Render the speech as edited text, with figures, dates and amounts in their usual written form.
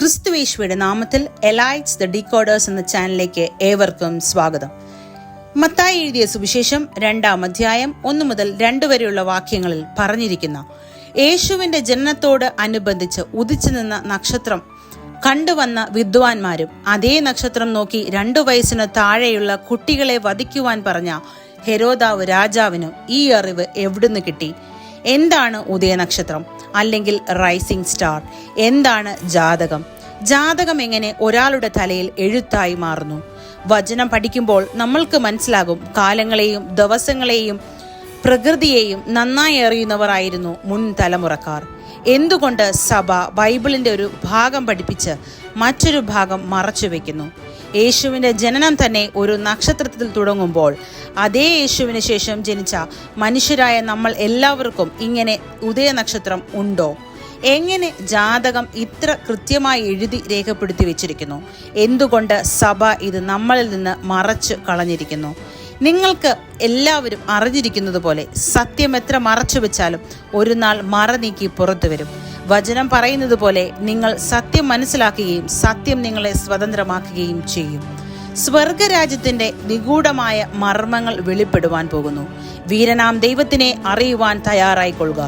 ക്രിസ്തുയേശുവിന്റെ നാമത്തിൽ elites the decoders എന്ന ചാനലിലേക്ക് ഏവർക്കും സ്വാഗതം. മത്തായി എഴുതിയ സുവിശേഷം 2-ാം അധ്യായം 1 മുതൽ 2 വരെയുള്ള വാക്യങ്ങളിൽ പറഞ്ഞിരിക്കുന്ന യേശുവിന്റെ ജനനത്തോട് അനുബന്ധിച്ച് ഉദിച്ചു നിന്ന നക്ഷത്രം കണ്ടുവന്ന വിദ്വാൻമാരും അതേ നക്ഷത്രം നോക്കി 2 വയസ്സിന് താഴെയുള്ള കുട്ടികളെ വധിക്കുവാൻ പറഞ്ഞ ഹെരോദാവ് രാജാവിനും ഈ അറിവ് എവിടുന്ന് കിട്ടി? എന്താണ് ഉദയനക്ഷത്രം അല്ലെങ്കിൽ റൈസിംഗ് സ്റ്റാർ? എന്താണ് ജാതകം? ജാതകം എങ്ങനെ ഒരാളുടെ തലയിൽ എഴുത്തായി മാറുന്നു? വചനം പഠിക്കുമ്പോൾ നമ്മൾക്ക് മനസ്സിലാകും, കാലങ്ങളെയും ദിവസങ്ങളെയും പ്രകൃതിയെയും നന്നായി അറിയുന്നവരായിരുന്നു മുൻ തലമുറക്കാർ. എന്തുകൊണ്ട് സഭ ബൈബിളിന്റെ ഒരു ഭാഗം പഠിപ്പിച്ച് മറ്റൊരു ഭാഗം മറച്ചു വെക്കുന്നു? യേശുവിന്റെ ജനനം തന്നെ ഒരു നക്ഷത്രത്തിൽ തുടങ്ങുമ്പോൾ അതേ യേശുവിന് ശേഷം ജനിച്ച മനുഷ്യരായ നമ്മൾ എല്ലാവർക്കും ഇങ്ങനെ ഉദയനക്ഷത്രം ഉണ്ടോ? എങ്ങനെ ജാതകം ഇത്ര കൃത്യമായി എഴുതി രേഖപ്പെടുത്തി വെച്ചിരിക്കുന്നു? എന്തുകൊണ്ട് സഭ ഇത് നമ്മളിൽ നിന്ന് മറച്ചു കളഞ്ഞിരിക്കുന്നു? നിങ്ങൾക്ക് എല്ലാവരും അറിഞ്ഞിരിക്കുന്നത് പോലെ സത്യം എത്ര മറച്ചു വെച്ചാലും ഒരു നാൾ മറ നീക്കി പുറത്തു വരും. വചനം പറയുന്നത് പോലെ നിങ്ങൾ സത്യം മനസ്സിലാക്കുകയും സത്യം നിങ്ങളെ സ്വതന്ത്രമാക്കുകയും ചെയ്യും. സ്വർഗരാജ്യത്തിന്റെ നിഗൂഢമായ മർമ്മങ്ങൾ വെളിപ്പെടുവാൻ പോകുന്നു. വീരനാം ദൈവത്തിനെ അറിയുവാൻ തയ്യാറായിക്കൊള്ളുക.